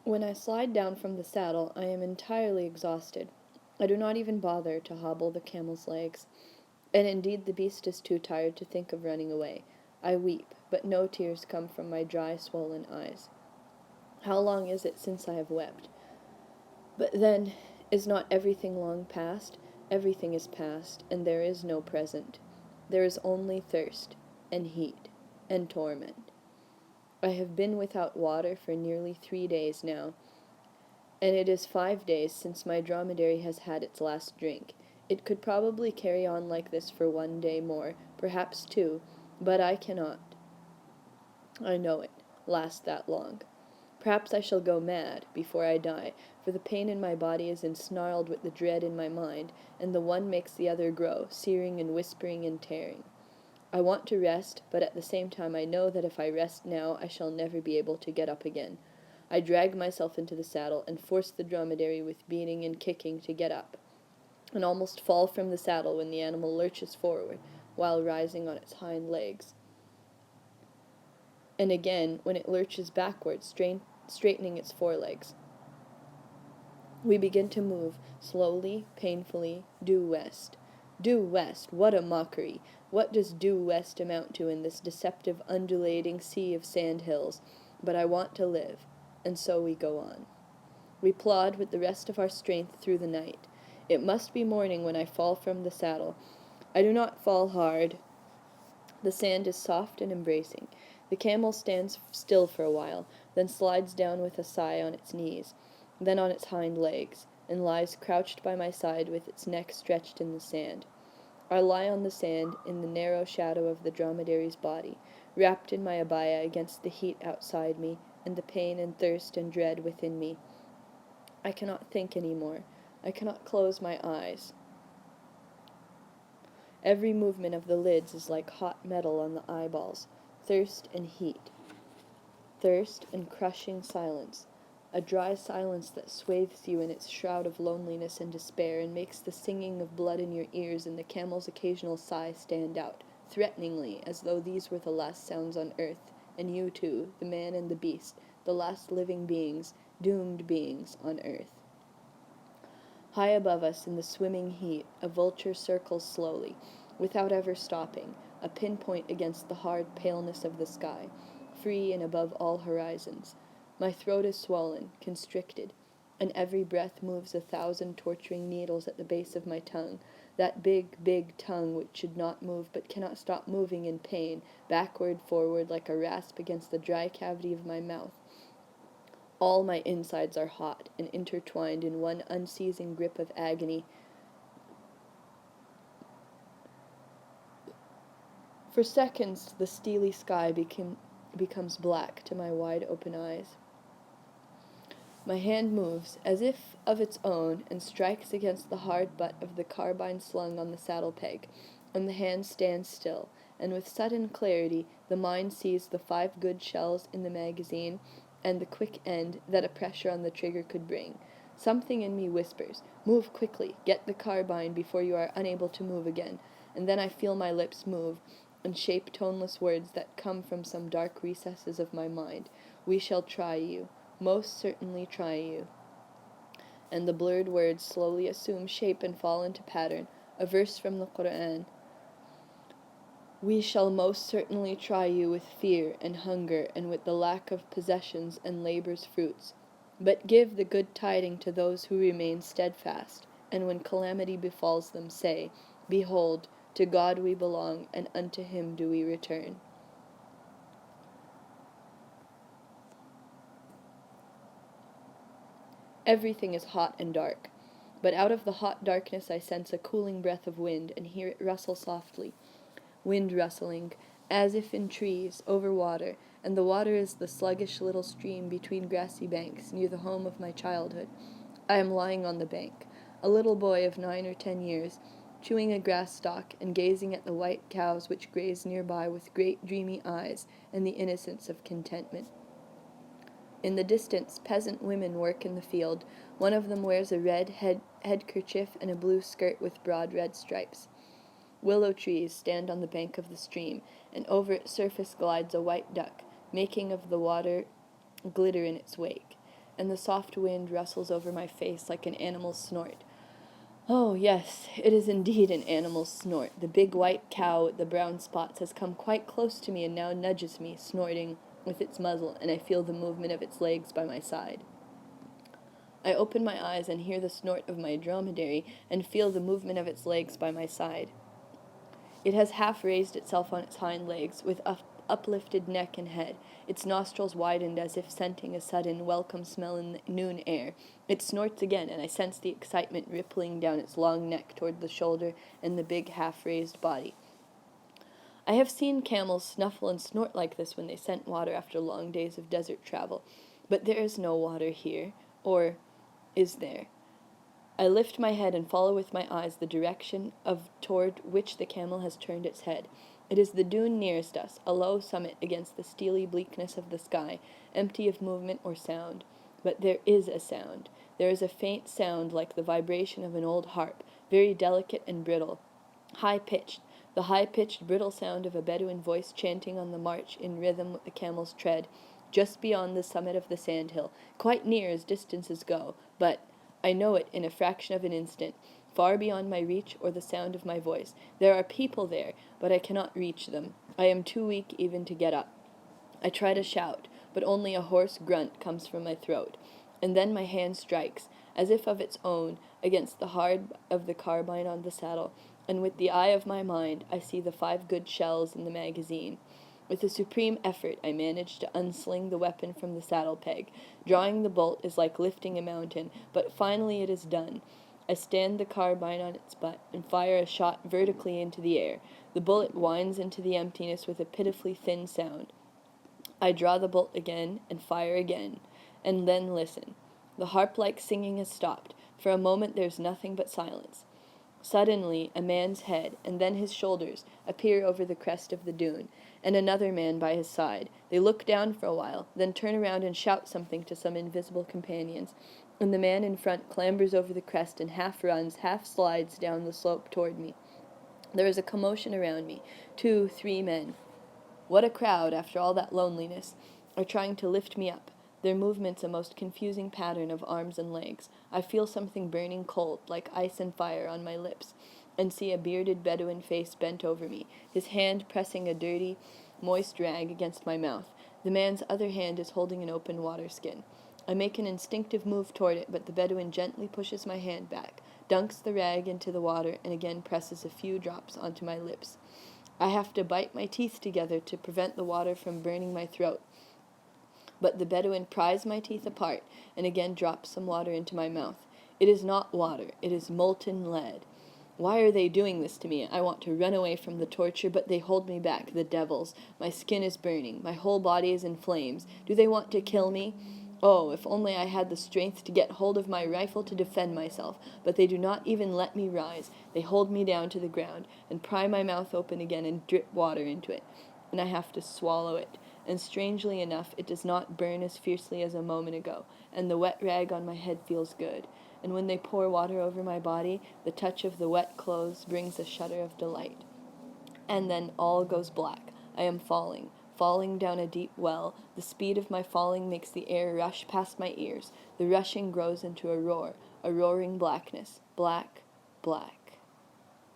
When I slide down from the saddle, I am entirely exhausted. I do not even bother to hobble the camel's legs, and indeed the beast is too tired to think of running away. I weep, but no tears come from my dry, swollen eyes. How long is it since I have wept? But then, is not everything long past? Everything is past, and there is no present. There is only thirst, and heat, and torment. I have been without water for nearly 3 days now, and it is 5 days since my dromedary has had its last drink. It could probably carry on like this for 1 day more, perhaps 2, but I cannot, I know it, last that long. Perhaps I shall go mad before I die, for the pain in my body is ensnarled with the dread in my mind, and the one makes the other grow, searing and whispering and tearing. I want to rest, but at the same time I know that if I rest now I shall never be able to get up again. I drag myself into the saddle and force the dromedary with beating and kicking to get up, and almost fall from the saddle when the animal lurches forward, while rising on its hind legs, and again when it lurches backward, straightening its forelegs. We begin to move, slowly, painfully, due west. Due west, what a mockery! What does due west amount to in this deceptive, undulating sea of sand hills? But I want to live, and so we go on. We plod with the rest of our strength through the night. It must be morning when I fall from the saddle. I do not fall hard. The sand is soft and embracing. The camel stands still for a while, then slides down with a sigh on its knees, then on its hind legs, and lies crouched by my side with its neck stretched in the sand. I lie on the sand in the narrow shadow of the dromedary's body, wrapped in my abaya against the heat outside me and the pain and thirst and dread within me. I cannot think any more. I cannot close my eyes. Every movement of the lids is like hot metal on the eyeballs. Thirst and heat. Thirst and crushing silence. A dry silence that swathes you in its shroud of loneliness and despair and makes the singing of blood in your ears and the camel's occasional sigh stand out, threateningly, as though these were the last sounds on earth, and you too, the man and the beast, the last living beings, doomed beings on earth. High above us in the swimming heat, a vulture circles slowly, without ever stopping, a pinpoint against the hard paleness of the sky, free and above all horizons. My throat is swollen, constricted, and every breath moves 1,000 torturing needles at the base of my tongue, that big, big tongue which should not move but cannot stop moving in pain, backward, forward, like a rasp against the dry cavity of my mouth. All my insides are hot and intertwined in one unceasing grip of agony. For seconds, the steely sky becomes black to my wide-open eyes. My hand moves, as if of its own, and strikes against the hard butt of the carbine slung on the saddle peg, and the hand stands still, and with sudden clarity the mind sees the 5 good shells in the magazine, and the quick end that a pressure on the trigger could bring. Something in me whispers, "Move quickly, get the carbine before you are unable to move again," and then I feel my lips move, and shape toneless words that come from some dark recesses of my mind. "We shall try you, most certainly try you." And the blurred words slowly assume shape and fall into pattern, a verse from the Quran. "We shall most certainly try you with fear and hunger and with the lack of possessions and labor's fruits. But give the good tiding to those who remain steadfast, and when calamity befalls them, say, Behold, to God we belong, and unto him do we return." Everything is hot and dark, but out of the hot darkness I sense a cooling breath of wind and hear it rustle softly. Wind rustling, as if in trees, over water, and the water is the sluggish little stream between grassy banks near the home of my childhood. I am lying on the bank, a little boy of 9 or 10 years, chewing a grass stalk and gazing at the white cows which graze nearby with great dreamy eyes and the innocence of contentment. In the distance, peasant women work in the field. One of them wears a red headkerchief and a blue skirt with broad red stripes. Willow trees stand on the bank of the stream, and over its surface glides a white duck, making of the water glitter in its wake. and the soft wind rustles over my face like an animal's snort. Oh, yes, it is indeed an animal's snort. The big white cow with the brown spots has come quite close to me and now nudges me, snorting with its muzzle, and I feel the movement of its legs by my side. I open my eyes and hear the snort of my dromedary and feel the movement of its legs by my side. It has half raised itself on its hind legs, with uplifted neck and head, its nostrils widened as if scenting a sudden, welcome smell in the noon air. It snorts again, and I sense the excitement rippling down its long neck toward the shoulder and the big half-raised body. I have seen camels snuffle and snort like this when they scent water after long days of desert travel, but there is no water here, or is there? I lift my head and follow with my eyes the direction toward which the camel has turned its head. It is the dune nearest us, a low summit against the steely bleakness of the sky, empty of movement or sound. But there is a sound. There is a faint sound like the vibration of an old harp, very delicate and brittle, high-pitched, the high-pitched, brittle sound of a Bedouin voice chanting on the march in rhythm with the camel's tread, just beyond the summit of the sandhill, quite near as distances go, but I know it in a fraction of an instant, far beyond my reach or the sound of my voice. There are people there, but I cannot reach them. I am too weak even to get up. I try to shout, but only a hoarse grunt comes from my throat. And then my hand strikes, as if of its own, against the hard of the carbine on the saddle, and with the eye of my mind I see the 5 good shells in the magazine. With a supreme effort, I manage to unsling the weapon from the saddle peg. Drawing the bolt is like lifting a mountain, but finally it is done. I stand the carbine on its butt and fire a shot vertically into the air. The bullet winds into the emptiness with a pitifully thin sound. I draw the bolt again and fire again, and then listen. The harp-like singing has stopped. For a moment there's nothing but silence. Suddenly, a man's head, and then his shoulders, appear over the crest of the dune, and another man by his side. They look down for a while, then turn around and shout something to some invisible companions, and the man in front clambers over the crest and half runs, half slides down the slope toward me. There is a commotion around me. 2, 3 men. What a crowd, after all that loneliness, are trying to lift me up. Their movements a most confusing pattern of arms and legs. I feel something burning cold, like ice and fire, on my lips, and see a bearded Bedouin face bent over me, his hand pressing a dirty, moist rag against my mouth. The man's other hand is holding an open water skin. I make an instinctive move toward it, but the Bedouin gently pushes my hand back, dunks the rag into the water, and again presses a few drops onto my lips. I have to bite my teeth together to prevent the water from burning my throat. But the Bedouin pries my teeth apart and again drops some water into my mouth. It is not water, it is molten lead. Why are they doing this to me? I want to run away from the torture, but they hold me back, the devils. My skin is burning, my whole body is in flames. Do they want to kill me? Oh, if only I had the strength to get hold of my rifle to defend myself, but they do not even let me rise. They hold me down to the ground and pry my mouth open again and drip water into it, and I have to swallow it. And strangely enough, it does not burn as fiercely as a moment ago, and the wet rag on my head feels good. And when they pour water over my body, the touch of the wet clothes brings a shudder of delight. And then all goes black. I am falling down a deep well. The speed of my falling makes the air rush past my ears. The rushing grows into a roar, a roaring blackness. Black, black.